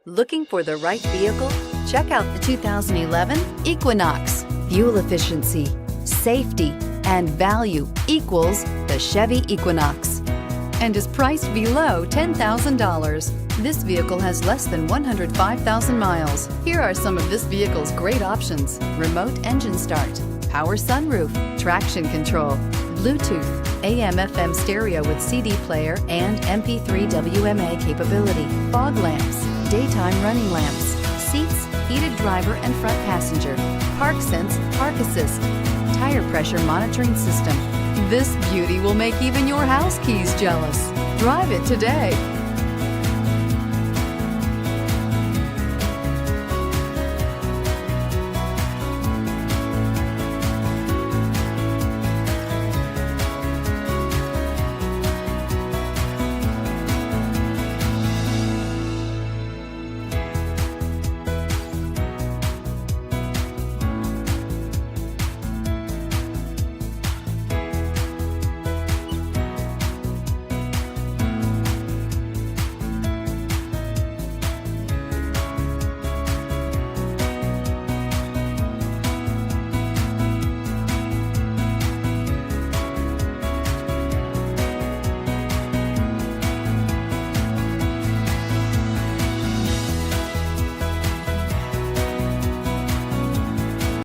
Looking for the right vehicle? Check out the 2011 Equinox. Fuel efficiency, safety, and value equals the Chevy Equinox and is priced below $10,000. This vehicle has less than 105,000 miles. Here are some of this vehicle's great options: remote engine start, power sunroof, traction control, Bluetooth, AM/FM stereo with CD player and MP3 WMA capability, fog lamps, daytime running lamps, seats, heated driver and front passenger, Park Sense Park Assist, tire pressure monitoring system. This beauty will make even your house keys jealous. Drive it today.